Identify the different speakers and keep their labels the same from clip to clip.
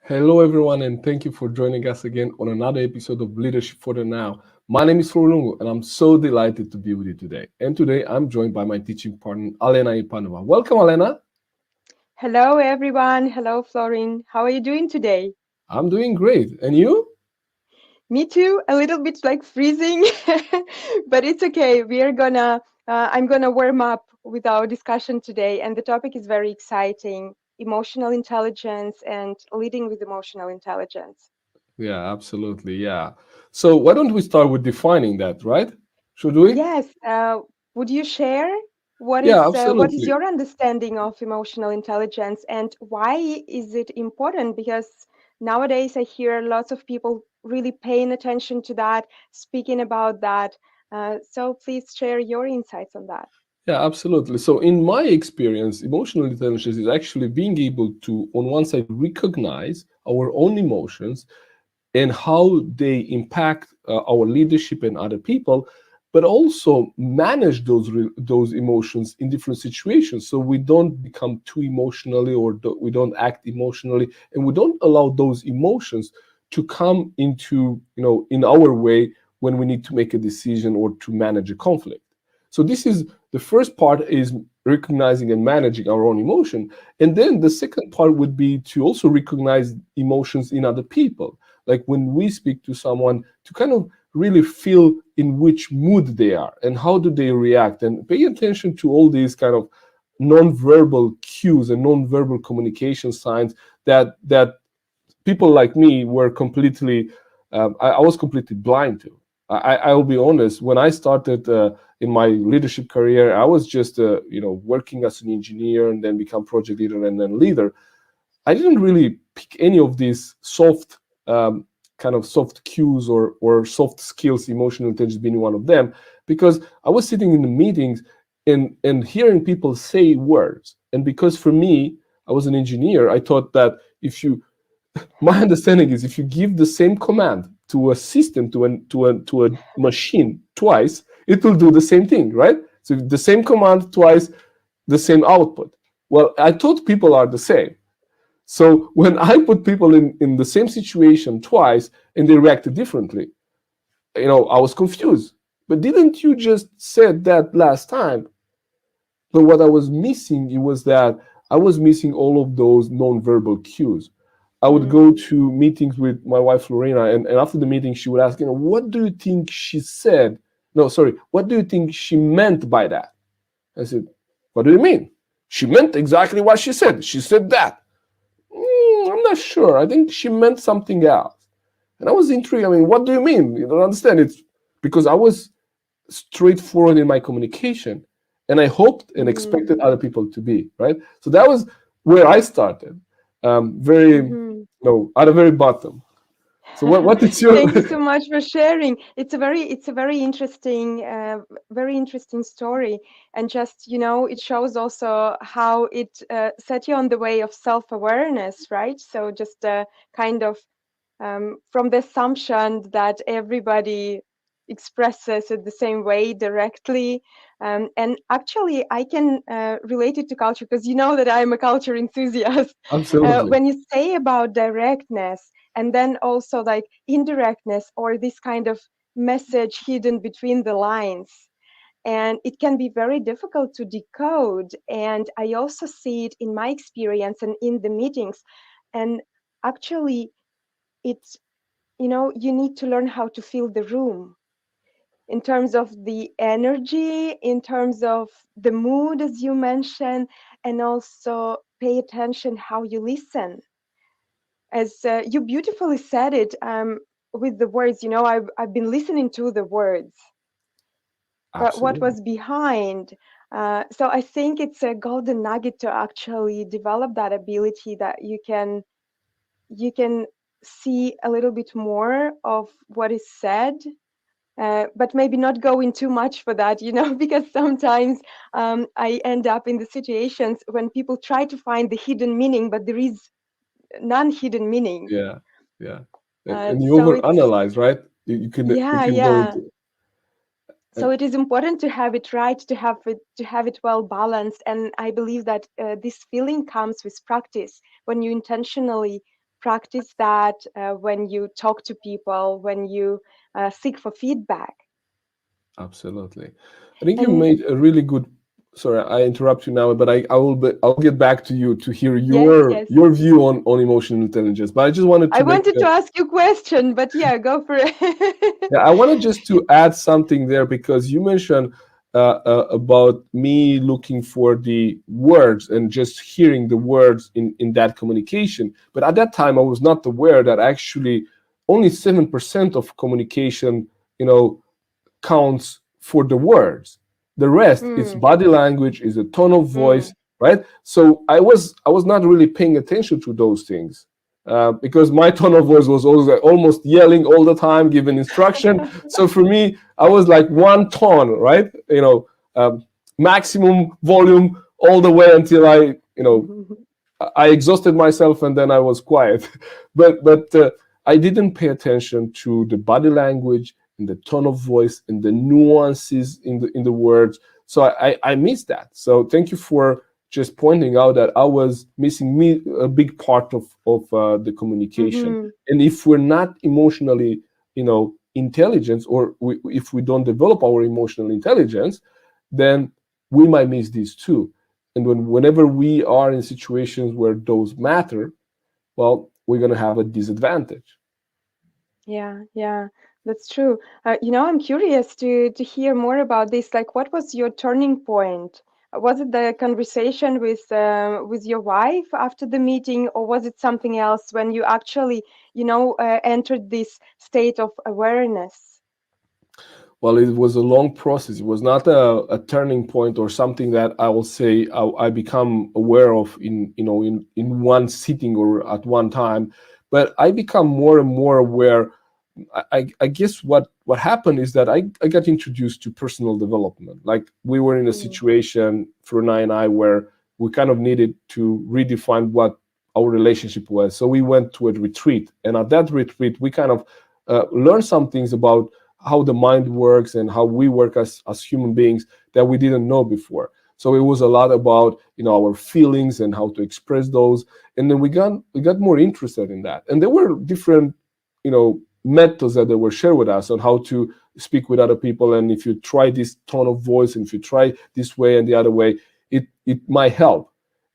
Speaker 1: Hello, everyone, and thank you for joining us again on another episode of Leadership for the Now. My name is Florungo, and I'm so delighted to be with you today. And today, I'm joined by my teaching partner, Alena and I. Welcome, Alena.
Speaker 2: Hello, everyone. Hello, Florin. How are you doing today?
Speaker 1: I'm doing great. And you?
Speaker 2: Me too, a little bit like freezing, but it's okay. I'm gonna warm up with our discussion today, and the topic is very exciting: emotional intelligence and leading with emotional intelligence.
Speaker 1: Yeah, absolutely. Yeah. So, why don't we start with defining that, right? Should we?
Speaker 2: Yes, would you share
Speaker 1: Yeah,
Speaker 2: what is
Speaker 1: absolutely.
Speaker 2: your understanding of emotional intelligence and why is it important? Because nowadays I hear lots of people really paying attention to that, speaking about that. So please share your insights on that.
Speaker 1: Yeah, absolutely. So, in my experience, emotional intelligence is actually being able to, on one side, recognize our own emotions and how they impact our leadership and other people, but also manage those emotions in different situations, so we don't become too emotionally or we don't act emotionally, and we don't allow those emotions to come into in our way when we need to make a decision or to manage a conflict. So this is the first part, is recognizing and managing our own emotion, and then the second part would be to also recognize emotions in other people, like when we speak to someone, to kind of really feel in which mood they are and how do they react, and pay attention to all these kind of non-verbal cues and non-verbal communication signs that people like me were completely I was completely blind to. I will be honest, when I started in my leadership career, I was just working as an engineer and then become project leader and then leader. I didn't really pick any of these kind of soft cues or soft skills, emotional intelligence being one of them, because I was sitting in the meetings and hearing people say words. And because for me, I was an engineer, I thought that if you, my understanding is, if you give the same command to a system, to a machine twice, it will do the same thing, right? So the same command twice, the same output. Well, I thought people are the same. So when I put people in the same situation twice and they reacted differently, I was confused. But didn't you just said that last time? But what I was missing, it was that I was missing all of those non-verbal cues. I would go
Speaker 2: Mm,
Speaker 1: to meetings with my wife Lorena, and after the meeting, she would ask, what do you think she said? No, sorry, what do you think she meant by that? I said, what do you mean? She meant exactly what she said. She said that. I'm not sure. I think she meant something else. And I was intrigued. I mean, what do you mean? You don't understand. It's because I was straightforward in my communication, and I hoped and expected
Speaker 2: mm,
Speaker 1: other people to be, right. So that was where I started, very,
Speaker 2: mhm.
Speaker 1: no, at the very bottom. So what is your
Speaker 2: Thank you so much for sharing. It's a very interesting story, and just it shows also how it set you on the way of self-awareness, right? So just kind of from the assumption that everybody expresses it the same way directly. And actually, I can relate it to culture because you know that I'm a culture enthusiast.
Speaker 1: absolutely.
Speaker 2: When you say about directness and then also like indirectness or this kind of message hidden between the lines, and it can be very difficult to decode. And I also see it in my experience and in the meetings. And actually, it's you need to learn how to feel the room in terms of the energy, in terms of the mood, as you mentioned, and also pay attention how you listen. As you beautifully said it, with the words, I've been listening to the words, but what
Speaker 1: Absolutely.
Speaker 2: was behind. So I think it's a golden nugget to actually develop that ability that you can see a little bit more of what is said, but maybe not going too much for that, because sometimes I end up in the situations when people try to find the hidden meaning, but there is none hidden meaning.
Speaker 1: Yeah, yeah. And you
Speaker 2: So it's
Speaker 1: overanalyze, right? You
Speaker 2: yeah,
Speaker 1: can go
Speaker 2: yeah.
Speaker 1: into,
Speaker 2: So it is important to have it right, to have it well balanced, and I believe that this feeling comes with practice when you intentionally practice that when you talk to people, when you seek for feedback.
Speaker 1: Absolutely. I think you
Speaker 2: And
Speaker 1: made a really good. Sorry, I interrupt you now, but I'll get back to you to hear
Speaker 2: yes, yes.
Speaker 1: your view on emotional intelligence. But I just wanted
Speaker 2: I
Speaker 1: to make
Speaker 2: wanted to ask you a question, but yeah, go for it.
Speaker 1: yeah, I wanted just to add something there because you mentioned about me looking for the words and just hearing the words in that communication. But at that time, I was not aware that actually only 7% of communication, you know, counts for the words. The rest is
Speaker 2: Mm,
Speaker 1: body language, is a tone of voice,
Speaker 2: mm.
Speaker 1: right? So I was not really paying attention to those things because my tone of voice was always like almost yelling all the time, giving instruction. So for me, I was like one tone, right? Maximum volume all the way until I exhausted myself and then I was quiet. But I didn't pay attention to the body language and the tone of voice and the nuances in the words. So I missed that. So thank you for just pointing out that I was missing a big part of the communication.
Speaker 2: Mhm.
Speaker 1: And if we're not emotionally, intelligent, or if we don't develop our emotional intelligence, then we might miss these too. And whenever we are in situations where those matter, well, we're going to have a disadvantage.
Speaker 2: Yeah, yeah, that's true. I'm curious to hear more about this. Like, what was your turning point? Was it the conversation with your wife after the meeting, or was it something else when you actually, entered this state of awareness?
Speaker 1: Well, it was a long process. It was not a turning point or something that I will say I become aware of in one sitting or at one time, but I become more and more aware. I guess what happened is that I got introduced to personal development. Like we were in a
Speaker 2: Mm,
Speaker 1: situation for Nai and I where we kind of needed to redefine what our relationship was. So we went to a retreat, and at that retreat, we kind of learned some things about how the mind works and how we work as human beings that we didn't know before. So it was a lot about our feelings and how to express those, and then we got more interested in that. And there were different methods that they were shared with us on how to speak with other people. And if you try this tone of voice, and if you try this way and the other way, it might help.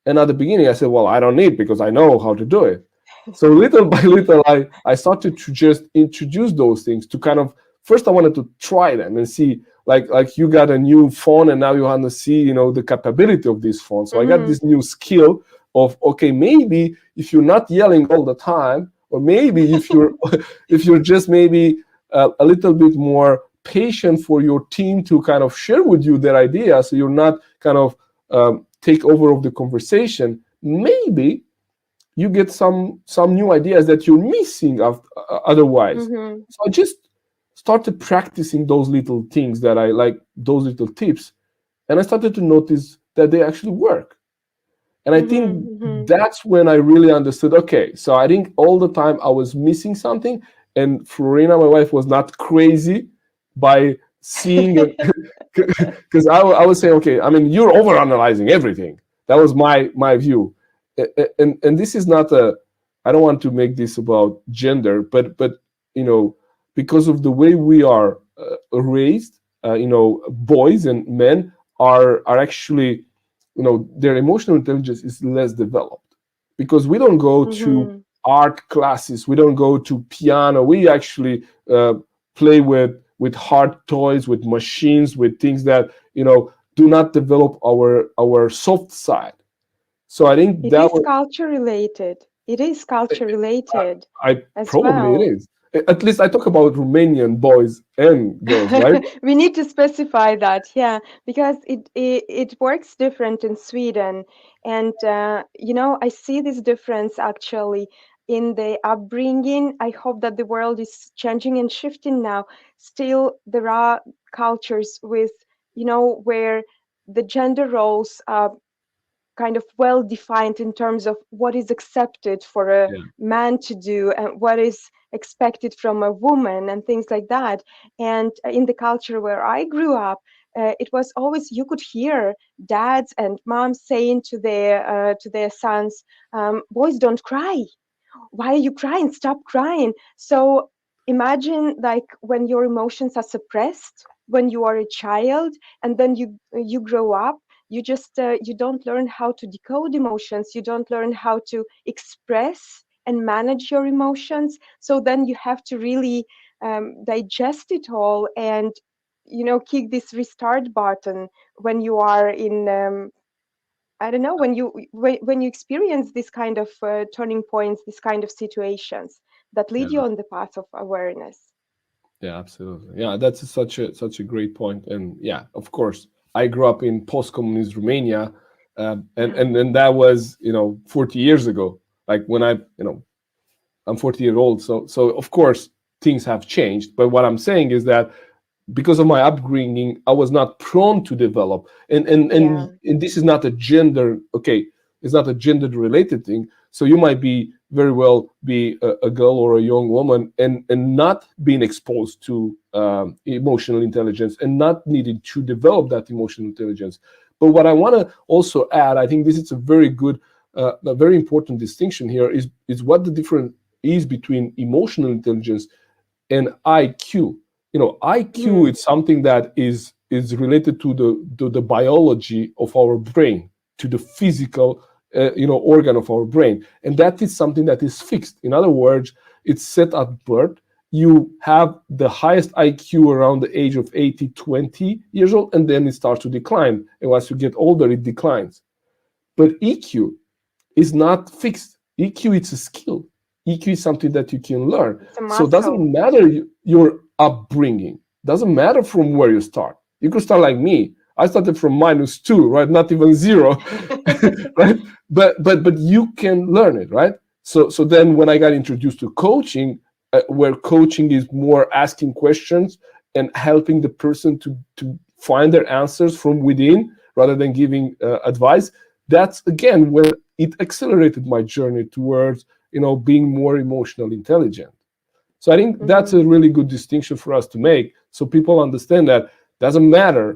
Speaker 1: And at the beginning, I said, well, I don't need, because I know how to do it. So little by little, I started to just introduce those things to kind of, first I wanted to try them and see, like you got a new phone and now you want to see the capability of this phone. So I got
Speaker 2: mhm,
Speaker 1: this new skill of, okay, maybe if you're not yelling all the time, or maybe if you're if you're just maybe a little bit more patient for your team to kind of share with you their ideas, so you're not kind of take over of the conversation, maybe you get some new ideas that you're missing otherwise.
Speaker 2: mhm,
Speaker 1: So I just started practicing those little things that I like, those little tips, and I started to notice that they actually work. And I
Speaker 2: mhm,
Speaker 1: think
Speaker 2: mhm.
Speaker 1: that's when I really understood, okay, so I think all the time I was missing something, and Florina, my wife, was not crazy by seeing it, because I was saying, okay, I mean, you're overanalyzing everything. That was my view. And this is not a, I don't want to make this about gender, but you know, because of the way we are raised, boys and men are actually, their emotional intelligence is less developed, because we don't go to
Speaker 2: Mhm.
Speaker 1: art classes, we don't go to piano, we actually play with hard toys, with machines, with things that do not develop our soft side. So I think
Speaker 2: It
Speaker 1: that
Speaker 2: is
Speaker 1: was,
Speaker 2: culture related. It is culture related
Speaker 1: I
Speaker 2: as
Speaker 1: probably it
Speaker 2: well.
Speaker 1: is. At least I talk about Romanian boys and girls, right?
Speaker 2: We need to specify that, yeah, because it works different in Sweden, and I see this difference actually in the upbringing. I hope that the world is changing and shifting now. Still, there are cultures with where the gender roles are kind of well defined in terms of what is accepted for a
Speaker 1: Yeah,
Speaker 2: man to do and what is expected from a woman and things like that. And in the culture where I grew up, it was always you could hear dads and moms saying to their sons, "Boys don't cry," why are you crying? Stop crying. So imagine like when your emotions are suppressed when you are a child, and then you grow up, you just you don't learn how to decode emotions, you don't learn how to express and manage your emotions. So then you have to really digest it all, and kick this restart button when you are in I don't know, when you experience this kind of turning points, this kind of situations that lead you
Speaker 1: Yeah.
Speaker 2: on the path of awareness.
Speaker 1: Yeah, absolutely. Yeah, that's such a great point. And yeah, of course, I grew up in post-communist Romania, and
Speaker 2: Yeah.
Speaker 1: and that was 40 years ago. Like when I'm 40 years old, so of course things have changed. But what I'm saying is that because of my upbringing, I was not prone to develop.
Speaker 2: Yeah.
Speaker 1: And this is not a gender, okay, it's not a gender related thing. So you might be very well be a girl or a young woman and not being exposed to emotional intelligence and not needing to develop that emotional intelligence. But what I want to also add, I think this is a very good, a very important distinction here is what the difference is between emotional intelligence and IQ. IQ
Speaker 2: Mm.
Speaker 1: is something that is related to the biology of our brain, to the physical organ of our brain, and that is something that is fixed. In other words, it's set at birth. You have the highest IQ around the age of 80, 20 years old, and then it starts to decline. And as you get older, it declines. But EQ is not fixed. EQ is a skill. EQ is something that you can learn.
Speaker 2: It's a
Speaker 1: So it
Speaker 2: muscle.
Speaker 1: doesn't matter your upbringing. Doesn't matter from where you start. You could start like me. I started from -2, right? Not even zero, right? But you can learn it, right? So then when I got introduced to coaching, where coaching is more asking questions and helping the person to find their answers from within rather than giving advice, that's again when it accelerated my journey towards being more emotionally intelligent. So I think that's
Speaker 2: Hmm.
Speaker 1: a really good distinction for us to make, so people understand that doesn't matter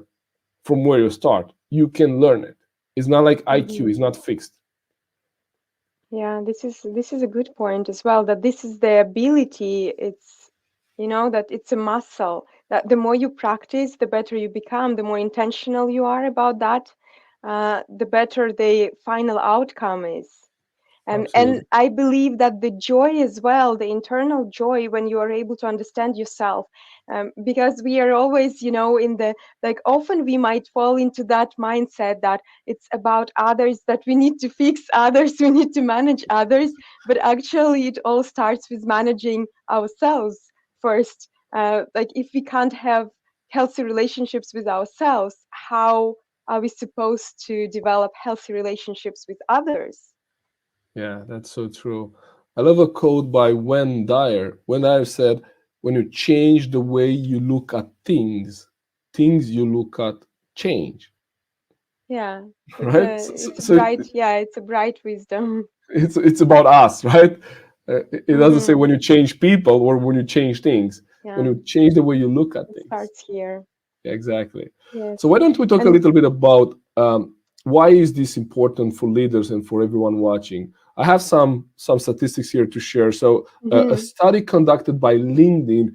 Speaker 1: from where you start, you can learn it. It's not like IQ,
Speaker 2: Hmm.
Speaker 1: it's not fixed.
Speaker 2: Yeah, this is a good point as well, that this is the ability. It's that it's a muscle, that the more you practice, the better you become, the more intentional you are about that, the better the final outcome is. And
Speaker 1: Absolutely.
Speaker 2: I believe that the joy as well, the internal joy when you are able to understand yourself, because we are always, in the like often we might fall into that mindset that it's about others, that we need to fix others, we need to manage others, but actually it all starts with managing ourselves first. Like if we can't have healthy relationships with ourselves, how are we supposed to develop healthy relationships with others?
Speaker 1: Yeah, that's so true. I love a quote by Wayne Dyer. Wayne Dyer said, when you change the way you look at things, things you look at change.
Speaker 2: Yeah, it's
Speaker 1: Right?
Speaker 2: a it's a bright, yeah, it's a bright wisdom.
Speaker 1: It's about us, right? It doesn't say
Speaker 2: Hmm.
Speaker 1: when you change people or when you change things. When
Speaker 2: Yeah,
Speaker 1: you change the way you look at
Speaker 2: it
Speaker 1: things.
Speaker 2: starts here.
Speaker 1: Yeah, exactly. So
Speaker 2: Yes.
Speaker 1: why don't we talk a
Speaker 2: And
Speaker 1: little bit about why is this important for leaders and for everyone watching? I have some statistics here to share. So a
Speaker 2: mhm,
Speaker 1: study conducted by LinkedIn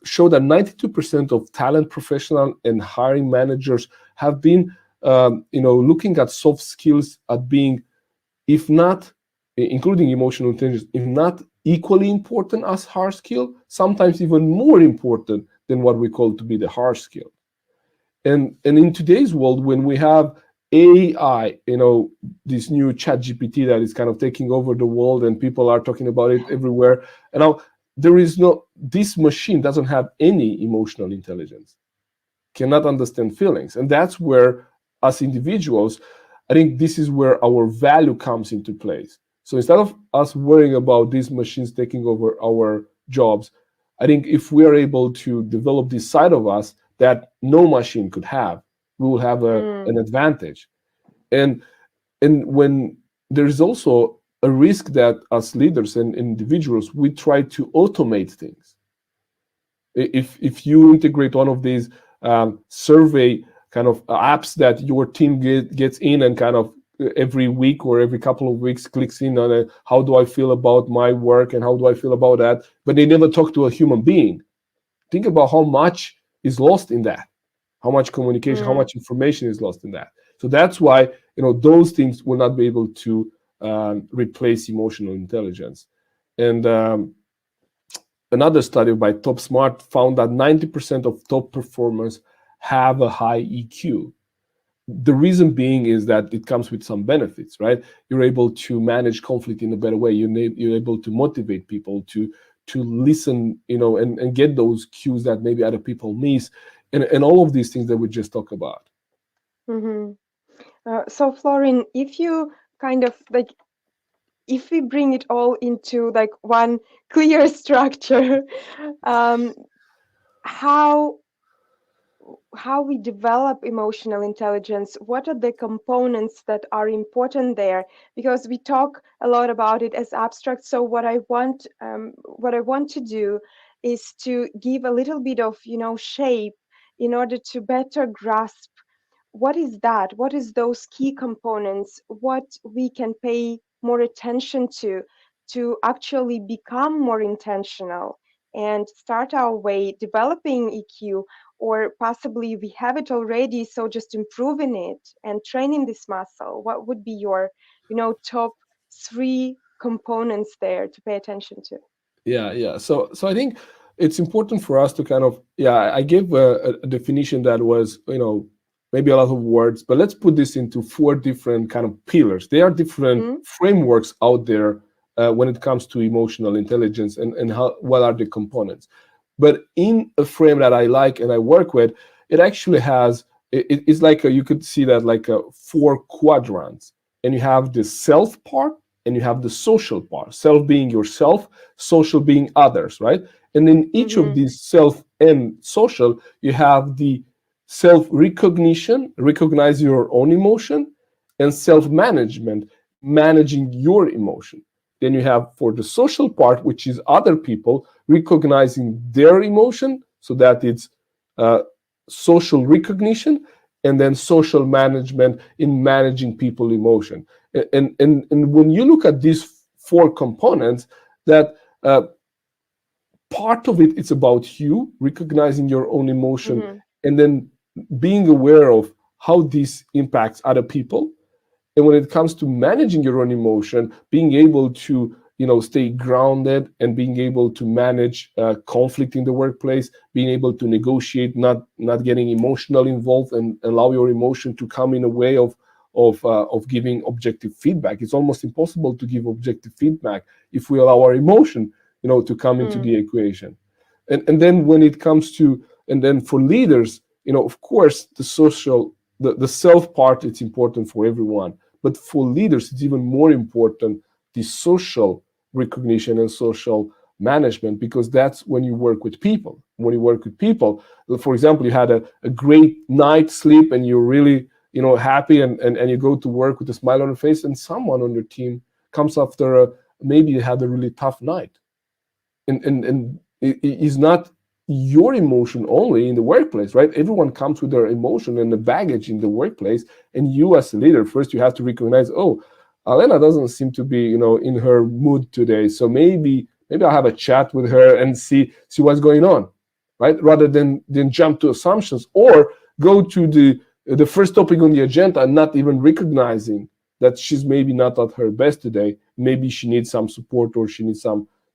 Speaker 1: showed that 92% of talent professional and hiring managers have been looking at soft skills at being, if not including emotional intelligence, if not equally important as hard skill, sometimes even more important than what we call to be the hard skill. And in today's world, when we have AI, this new chat GPT that is kind of taking over the world and people are talking about it everywhere. And now there is no, this machine doesn't have any emotional intelligence, cannot understand feelings. And that's where, as individuals, I think this is where our value comes into place. So instead of us worrying about these machines taking over our jobs, I think if we are able to develop this side of us that no machine could have, we will have an
Speaker 2: mm,
Speaker 1: advantage. And when there is also a risk that as leaders and individuals, we try to automate things. If you integrate one of these survey kind of apps that your team gets in and kind of every week or every couple of weeks clicks in on how do I feel about my work and how do I feel about that, but they never talk to a human being. Think about how much is lost in that, how much communication, how
Speaker 2: Mm.
Speaker 1: much information is lost in that. So that's why those things will not be able to replace emotional intelligence. And another study by Top Smart found that 90% of top performers have a high EQ. The reason being is that it comes with some benefits, right? You're able to manage conflict in a better way. You're able to motivate people to listen, and get those cues that maybe other people miss, and all of these things that we just talked about.
Speaker 2: Hmm. So, Florin, if you kind of like, if we bring it all into like one clear structure, um, how how we develop emotional intelligence, what are the components that are important there? Because we talk a lot about it as abstract. So what I want to do is to give a little bit of shape in order to better grasp what is that, what is those key components, what we can pay more attention to actually become more intentional and start our way developing EQ, or possibly we have it already, so just improving it and training this muscle. What would be your top three components there to pay attention to?
Speaker 1: Yeah. So I think it's important for us to kind of, yeah, I gave a definition that was, maybe a lot of words, but let's put this into four different kind of pillars. There are different
Speaker 2: Mm-hmm.
Speaker 1: frameworks out there when it comes to emotional intelligence, and how what are the components. But in a frame that I like and I work with, it actually has it's like you could see that like four quadrants, and you have the self part and you have the social part. Self being yourself, social being others, right? And in each of
Speaker 2: Mm-hmm.
Speaker 1: these self and social, you have the self recognition, recognize your own emotion, and self management, managing your emotion. Then you have for the social part, which is other people recognizing their emotion, so that it's uh, social recognition, and then social management in managing people emotion. And when you look at these four components, that part of it is about you recognizing your own emotion,
Speaker 2: Mm-hmm.
Speaker 1: and then being aware of how this impacts other people. And when it comes to managing your own emotion, being able to stay grounded and being able to manage conflict in the workplace, being able to negotiate, not getting emotional involved, and allow your emotion to come in a way of giving objective feedback. It's almost impossible to give objective feedback if we allow our emotion to come into
Speaker 2: Mm-hmm.
Speaker 1: the equation. And then when it comes to, and then for leaders, of course the self part, it's important for everyone, but for leaders it's even more important, the social recognition and social management, because that's when you work with people. When you work with people, for example, you had a great night's sleep and you're really happy, and you go to work with a smile on your face, and someone on your team comes after maybe you had a really tough night, and it is not your emotion only in the workplace, right? Everyone comes with their emotion and the baggage in the workplace, and you as a leader, first you have to recognize, oh, Alena doesn't seem to be in her mood today, so maybe I'll have a chat with her and see what's going on, right? Rather than jump to assumptions, or go to the first topic on the agenda and not even recognizing that she's maybe not at her best today. Maybe she needs some support, or she needs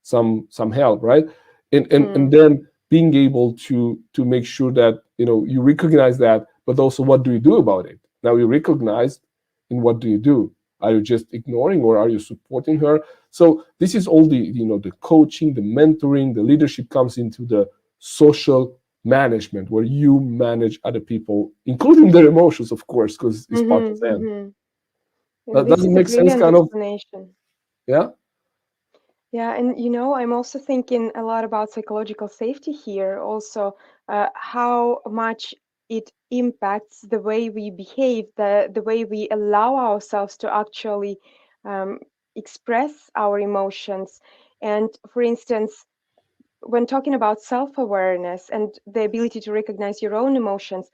Speaker 1: some help, right? And
Speaker 2: Mm-hmm.
Speaker 1: then being able to make sure that you recognize that, but also what do you do about it? Now you recognize, and what do you do? Are you just ignoring, or are you supporting her? So this is all the coaching, the mentoring, the leadership comes into the social management, where you manage other people, including their emotions, of course, because it's part of
Speaker 2: Mm-hmm.
Speaker 1: them.
Speaker 2: Mm-hmm. Yeah,
Speaker 1: That
Speaker 2: this
Speaker 1: doesn't
Speaker 2: is a
Speaker 1: make sense,
Speaker 2: brilliant
Speaker 1: kind of.
Speaker 2: explanation.
Speaker 1: Yeah.
Speaker 2: Yeah, and I'm also thinking a lot about psychological safety here, also how much it impacts the way we behave, the way we allow ourselves to actually um, express our emotions. And for instance, when talking about self-awareness and the ability to recognize your own emotions,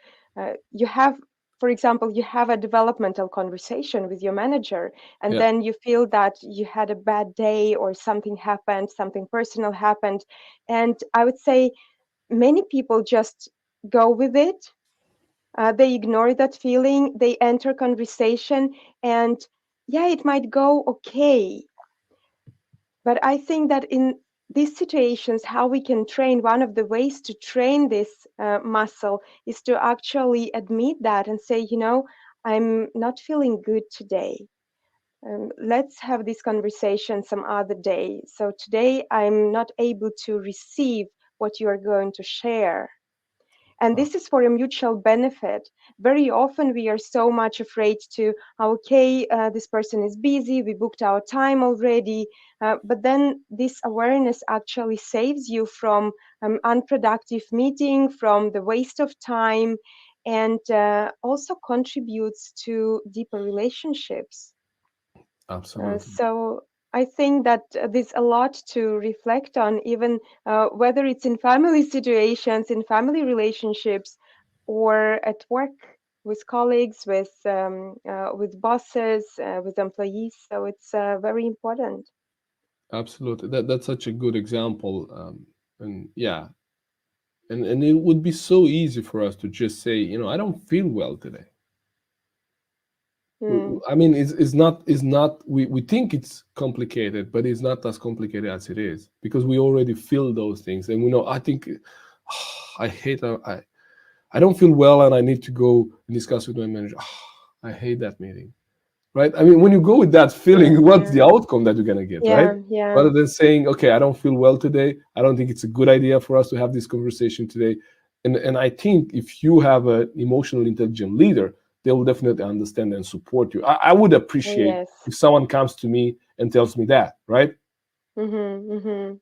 Speaker 2: you have for example, you have a developmental conversation with your manager, and
Speaker 1: Yeah,
Speaker 2: then you feel that you had a bad day or something happened, something personal happened. And I would say many people just go with it. They ignore that feeling, they enter conversation, and yeah, it might go okay. But I think that in these situations, how we can train, one of the ways to train this muscle is to actually admit that and say, I'm not feeling good today. Let's have this conversation some other day. So today I'm not able to receive what you are going to share. And
Speaker 1: uh,
Speaker 2: this is for a mutual benefit. Very often we are so much afraid to, okay, this person is busy, we booked our time already. But then this awareness actually saves you from unproductive meeting, from the waste of time, and also contributes to deeper relationships.
Speaker 1: absolutely.
Speaker 2: So I think that there's a lot to reflect on, even whether it's in family situations, in family relationships, or at work with colleagues, with bosses, with employees. So it's very important.
Speaker 1: Absolutely. That's such a good example. And yeah, and it would be so easy for us to just say, I don't feel well today.
Speaker 2: Mm,
Speaker 1: I mean, it's not we think it's complicated, but it's not as complicated as it is because we already feel those things, and we know. I think I hate. I don't feel well, and I need to go and discuss with my manager. I hate that meeting, right? I mean, when you go with that
Speaker 2: yeah,
Speaker 1: feeling, what's
Speaker 2: yeah,
Speaker 1: the outcome that you're gonna get, right?
Speaker 2: yeah, yeah.
Speaker 1: Rather than saying, okay, I don't feel well today. I don't think it's a good idea for us to have this conversation today. And I think if you have an emotional intelligent leader, they will definitely understand and support you. I would appreciate
Speaker 2: Yes.
Speaker 1: if someone comes to me and tells me that, right?
Speaker 2: Mm-hmm, mm-hmm.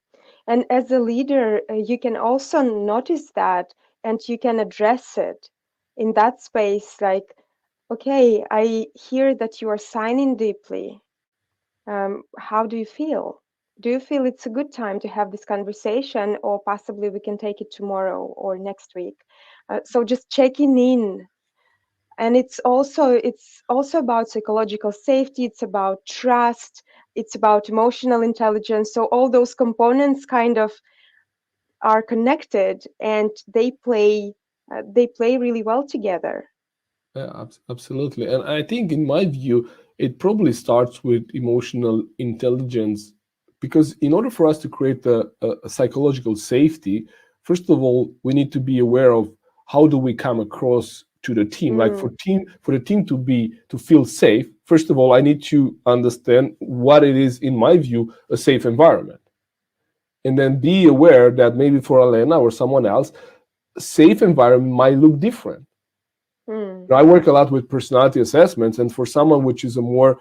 Speaker 2: And as a leader, you can also notice that and you can address it in that space. Like, okay, I hear that you are signing deeply. How do you feel? Do you feel it's a good time to have this conversation, or possibly we can take it tomorrow or next week? So just checking in. And it's also about psychological safety, it's about trust, it's about emotional intelligence. So all those components kind of are connected, and they play really well together.
Speaker 1: Yeah, absolutely. And I think, in my view, it probably starts with emotional intelligence because, in order for us to create a psychological safety, first of all, we need to be aware of how do we come across to the team. Like
Speaker 2: Mm,
Speaker 1: for the team to feel safe. First of all, I need to understand what it is, in my view, a safe environment, and then be aware that maybe for Alena or someone else, a safe environment might look different.
Speaker 2: mm,
Speaker 1: I work a lot with personality assessments, and for someone which is a more,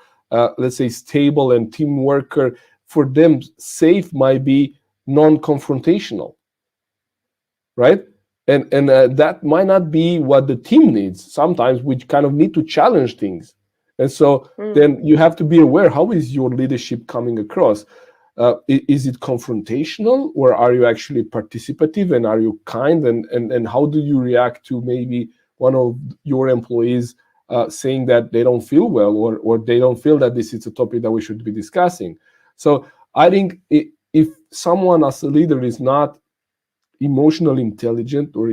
Speaker 1: let's say, stable and team worker, for them, safe might be non-confrontational, right? And that might not be what the team needs. Sometimes we kind of need to challenge things, and so
Speaker 2: mm,
Speaker 1: then you have to be aware, how is your leadership coming across? Is it confrontational, or are you actually participative, and are you kind, and how do you react to maybe one of your employees saying that they don't feel well, or they don't feel that this is a topic that we should be discussing? So I think, if someone as a leader is not emotional intelligent, or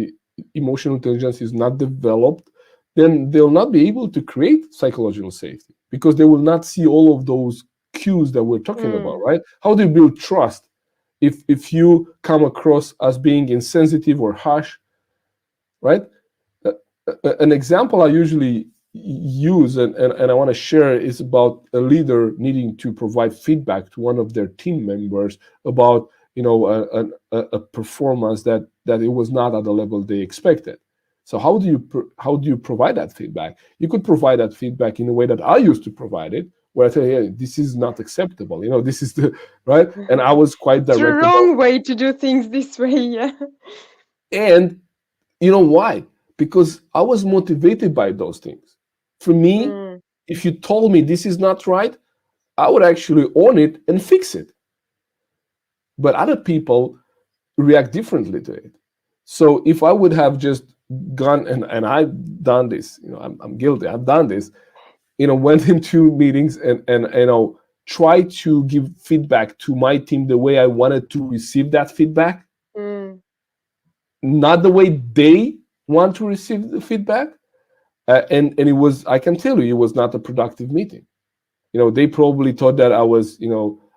Speaker 1: emotional intelligence is not developed, then they'll not be able to create psychological safety because they will not see all of those cues that we're talking about,
Speaker 2: mm,
Speaker 1: right? How do you build trust if you come across as being insensitive or harsh, right? Uh, an example I usually use, and I want to share, is about a leader needing to provide feedback to one of their team members about, a performance that it was not at the level they expected. So how do you provide that feedback? You could provide that feedback in a way that I used to provide it, where I say, hey, this is not acceptable. This is the right, and I was quite
Speaker 2: it's the
Speaker 1: direct about.
Speaker 2: wrong way to do things this way. Yeah.
Speaker 1: And you know why? Because I was motivated by those things. For me,
Speaker 2: Mm,
Speaker 1: if you told me this is not right, I would actually own it and fix it. But other people react differently to it. So if I would have just gone, and I've done this. I'm guilty. I've done this. Went into meetings and try to give feedback to my team the way I wanted to receive that feedback,
Speaker 2: Mm.
Speaker 1: not the way they want to receive the feedback. And it was, I can tell you, it was not a productive meeting. They probably thought that I was,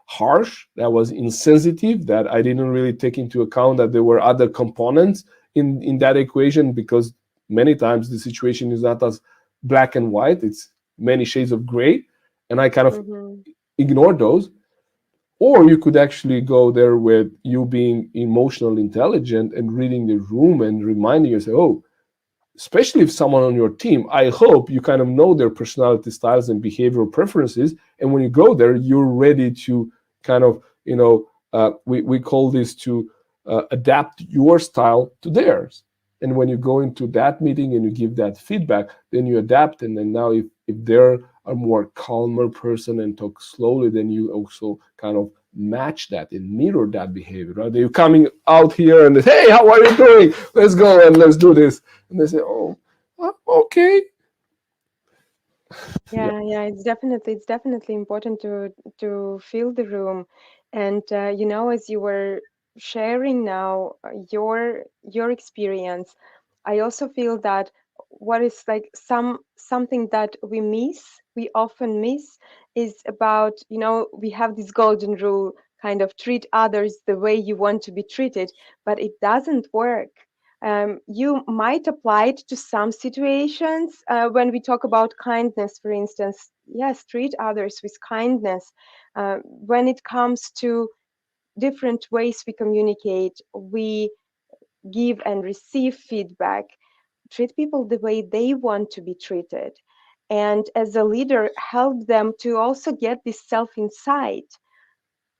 Speaker 1: harsh, that I was insensitive, that I didn't really take into account that there were other components in that equation, because many times the situation is not as black and white, it's many shades of gray, and I kind of
Speaker 2: Mm-hmm.
Speaker 1: ignored those. Or you could actually go there with you being emotional intelligent and reading the room and reminding yourself, oh, especially if someone on your team, I hope you kind of know their personality styles and behavioral preferences. And when you go there, you're ready to kind of, we call this to adapt your style to theirs. And when you go into that meeting and you give that feedback, then you adapt. And then now, if they're a more calmer person and talk slowly, then you also kind of match that and mirror that behavior, right? You're coming out here and hey, how are you doing? Let's go and let's do this. And they say, "Oh, okay." Yeah,
Speaker 2: Yeah, it's definitely important to feel the room, and as you were sharing now your experience, I also feel that what is like something that we often miss, is about, we have this golden rule, kind of treat others the way you want to be treated, but it doesn't work. You might apply it to some situations. When we talk about kindness, for instance, yes, treat others with kindness. When it comes to different ways we communicate, we give and receive feedback, treat people the way they want to be treated. And as a leader, help them to also get this self insight.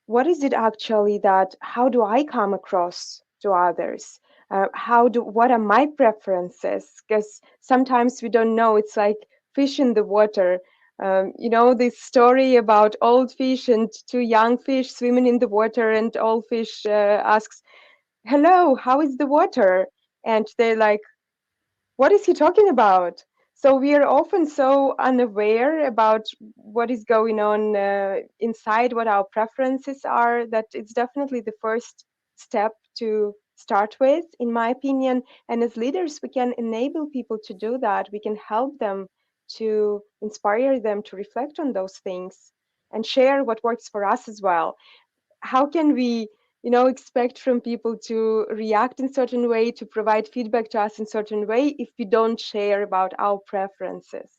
Speaker 2: What is it actually that, how do I come across to others? What are my preferences? Because sometimes we don't know. It's like fish in the water. This story about old fish and two young fish swimming in the water, and old fish asks, "Hello, how is the water?" And they're like, what is he talking about? So we are often so unaware about what is going on inside, what our preferences are, that it's definitely the first step to start with, in my opinion. And as leaders, we can enable people to do that. We can help them, to inspire them to reflect on those things and share what works for us as well. How can we, expect from people to react in certain way, to provide feedback to us in certain way, if we don't share about our preferences?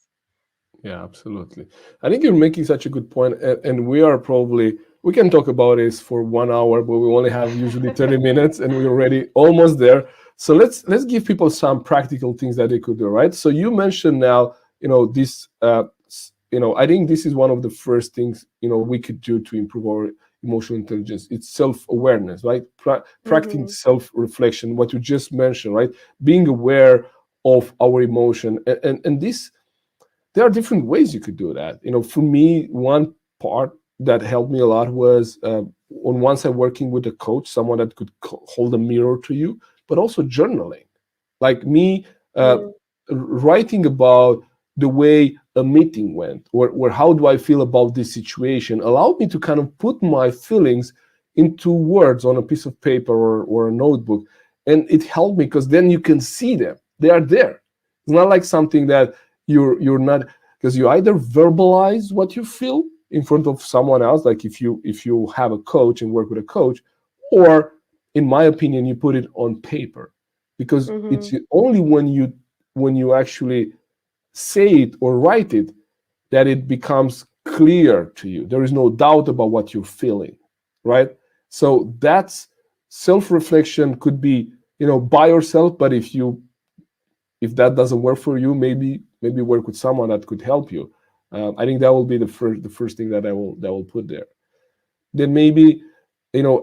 Speaker 1: yeah, absolutely. I think you're making such a good point, and we are probably, we can talk about this for 1 hour, but we only have usually 30 minutes, and we're already almost there. So let's give people some practical things that they could do, right? So you mentioned now, this, I think this is one of the first things we could do to improve our emotional intelligence. It's self-awareness, right? Practicing
Speaker 2: Mm-hmm.
Speaker 1: self-reflection, what you just mentioned, right? Being aware of our emotion, and this, there are different ways you could do that. For me, one part that helped me a lot was, on one side, working with a coach, someone that could hold a mirror to you, but also journaling. Like me, uh,
Speaker 2: Mm.
Speaker 1: writing about the way a meeting went, or how do I feel about this situation, allowed me to kind of put my feelings into words on a piece of paper or a notebook. And it helped me because then you can see them. They are there. It's not like something that you're not, because you either verbalize what you feel in front of someone else, like if you have a coach and work with a coach, or in my opinion, you put it on paper, because
Speaker 2: Mm-hmm.
Speaker 1: it's only when you actually say it or write it that it becomes clear to you. There is no doubt about what you're feeling, right? So that's self-reflection. Could be by yourself, but if that doesn't work for you, maybe work with someone that could help you. I think that will be the first thing that will put there. Then maybe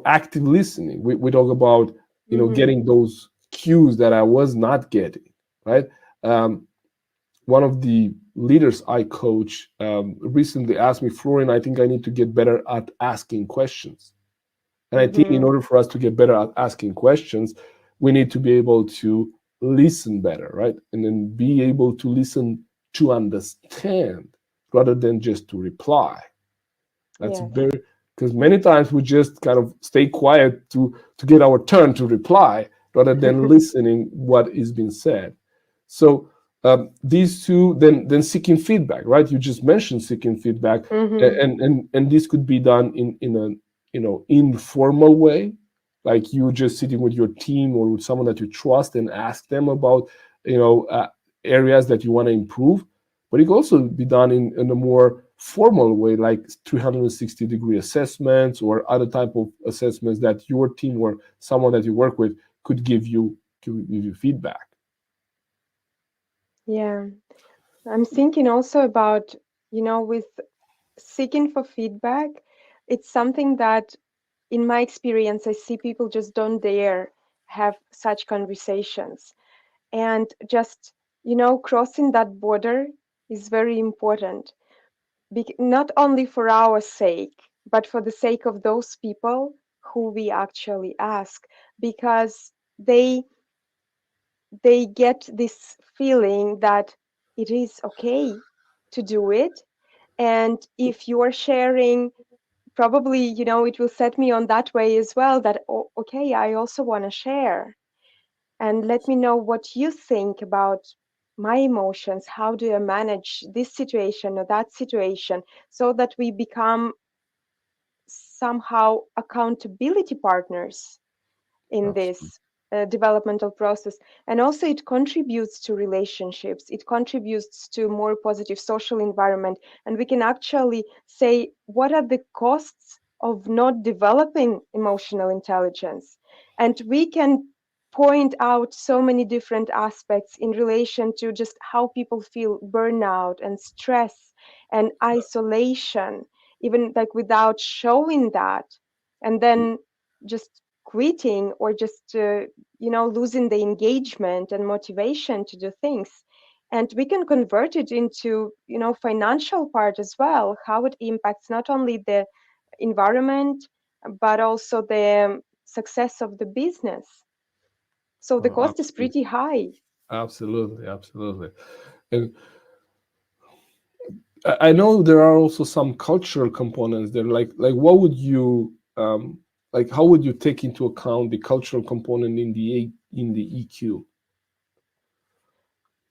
Speaker 1: active listening. We talk about
Speaker 2: Mm-hmm.
Speaker 1: getting those cues that I was not getting, right? um, One of the leaders I coach recently asked me, Florian, I think I need to get better at asking questions. And I think in
Speaker 2: Mm-hmm.
Speaker 1: order for us to get better at asking questions, we need to be able to listen better, right? And then be able to listen to understand rather than just to reply. That's
Speaker 2: Yes.
Speaker 1: very, because many times we just kind of stay quiet to get our turn to reply rather than listening what is being said. So these two, then seeking feedback, right? You just mentioned seeking feedback,
Speaker 2: Hmm.
Speaker 1: and this could be done in a informal way, like you just sitting with your team or with someone that you trust and ask them about you know uh, areas that you want to improve. But it can also be done in a more formal way, like 360-degree assessments or other type of assessments that your team or someone that you work with could give you feedback.
Speaker 2: Yeah. I'm thinking also about, with seeking for feedback, it's something that, in my experience, I see people just don't dare have such conversations. And just, crossing that border is very important, not only for our sake, but for the sake of those people who we actually ask, because they get this feeling that it is okay to do it. And if you are sharing, probably, it will set me on that way as well, that, oh, okay, I also want to share. And let me know what you think about my emotions. How do I manage this situation or that situation? So that we become somehow accountability partners in
Speaker 1: Absolutely.
Speaker 2: this developmental process. And also it contributes to relationships, it contributes to more positive social environment, and we can actually say what are the costs of not developing emotional intelligence. And we can point out so many different aspects in relation to just how people feel burnout and stress and isolation, even like without showing that, and then just quitting or just losing the engagement and motivation to do things. And we can convert it into financial part as well, how it impacts not only the environment but also the success of the business. So the
Speaker 1: Oh,
Speaker 2: cost is
Speaker 1: absolutely.
Speaker 2: pretty high.
Speaker 1: Absolutely, absolutely. And I know there are also some cultural components there. Like what would you like? How would you take into account the cultural component in the EQ?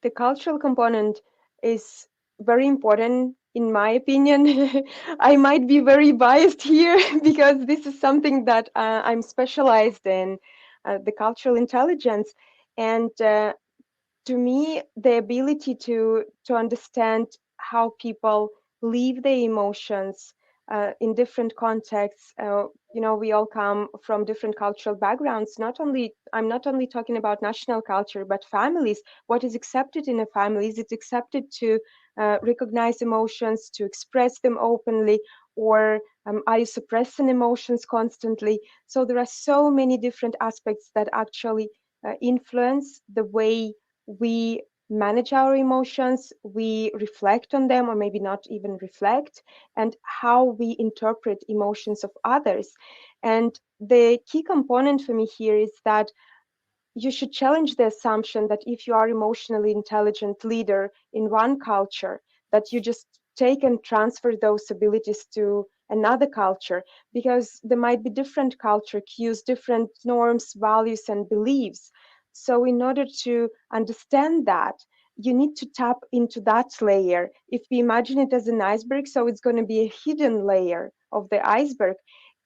Speaker 2: The cultural component is very important, in my opinion. I might be very biased here because this is something that I'm specialized in, the cultural intelligence. And to me, the ability to understand how people leave their emotions in different contexts. We all come from different cultural backgrounds. Not only I'm not only talking about national culture, but families. What is accepted in a family? Is it accepted to recognize emotions, to express them openly, or are you suppressing emotions constantly? So there are so many different aspects that actually influence the way we manage our emotions, we reflect on them, or maybe not even reflect, and how we interpret emotions of others. And the key component for me here is that you should challenge the assumption that if you are emotionally intelligent leader in one culture, that you just take and transfer those abilities to another culture, because there might be different culture cues, different norms, values, and beliefs. So in order to understand that, you need to tap into that layer. If we imagine it as an iceberg, so it's going to be a hidden layer of the iceberg,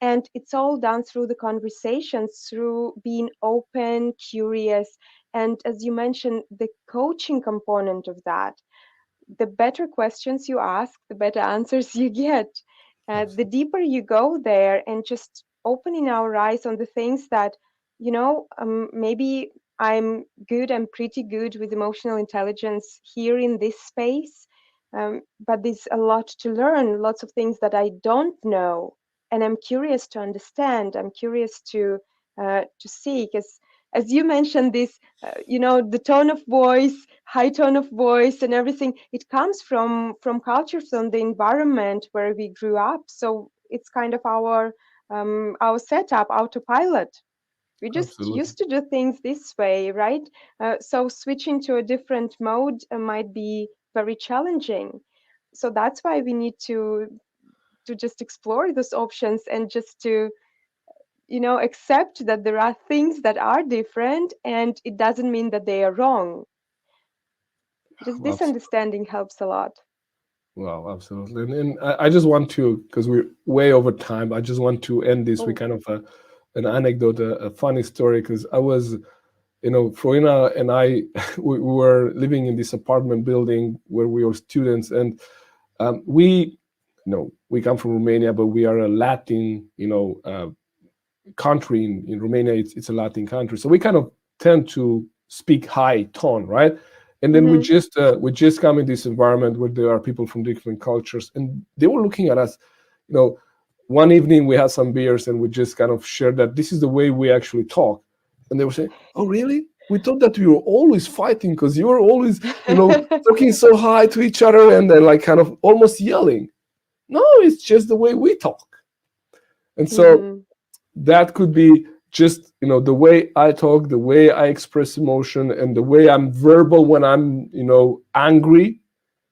Speaker 2: and it's all done through the conversations, through being open, curious, and as you mentioned, the coaching component of that. The better questions you ask, the better answers you get. The
Speaker 1: Absolutely.
Speaker 2: deeper you go there, and just opening our eyes on the things that, maybe I'm pretty good with emotional intelligence here in this space. But there's a lot to learn, lots of things that I don't know. And I'm curious to understand, I'm curious to see, because as you mentioned, this, the tone of voice, high tone of voice and everything, it comes from culture, from the environment where we grew up. So it's kind of our setup, autopilot. We just
Speaker 1: Absolutely.
Speaker 2: used to do things this way, right? So switching to a different mode might be very challenging. So that's why we need to just explore those options and just to, accept that there are things that are different, and it doesn't mean that they are wrong. Just this
Speaker 1: Absolutely.
Speaker 2: understanding helps a lot.
Speaker 1: Wow, absolutely. And I just want to, because we're way over time, I just want to end this with
Speaker 2: Oh.
Speaker 1: kind of an anecdote, a funny story, because I was, Florina and I, we were living in this apartment building where we were students, and we come from Romania, but we are a Latin, country in Romania. It's a Latin country, so we kind of tend to speak high tone, right? And then
Speaker 2: Mm-hmm.
Speaker 1: we just come in this environment where there are people from different cultures, and they were looking at us. You know, one evening we had some beers, and we just kind of shared that this is the way we actually talk, and they were saying, "Oh, really? We thought that you were always fighting because you were always, talking so high to each other and then like kind of almost yelling." No, it's just the way we talk. And so
Speaker 2: Mm-hmm.
Speaker 1: that could be just the way I talk, the way I express emotion, and the way I'm verbal when I'm angry.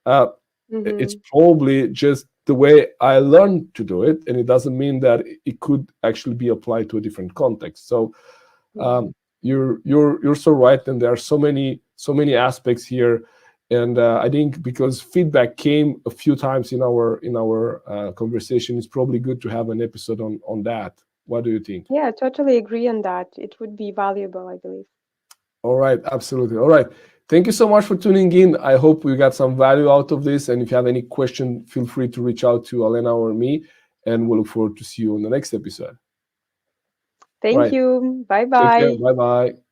Speaker 1: uh, it's
Speaker 2: Mm-hmm.
Speaker 1: probably just the way I learned to do it, and it doesn't mean that it could actually be applied to a different context. So
Speaker 2: Mm-hmm.
Speaker 1: um, you're so right, and there are so many aspects here. And I think because feedback came a few times in our conversation, it's probably good to have an episode on that. What do you think?
Speaker 2: Yeah, totally agree on that. It would be valuable, I believe.
Speaker 1: All right, absolutely. All right. Thank you so much for tuning in. I hope we got some value out of this. And if you have any question, feel free to reach out to Alena or me, and we'll look forward to see you on the next episode. All
Speaker 2: Thank
Speaker 1: right.
Speaker 2: you. Bye
Speaker 1: Take care.
Speaker 2: bye.
Speaker 1: Bye bye.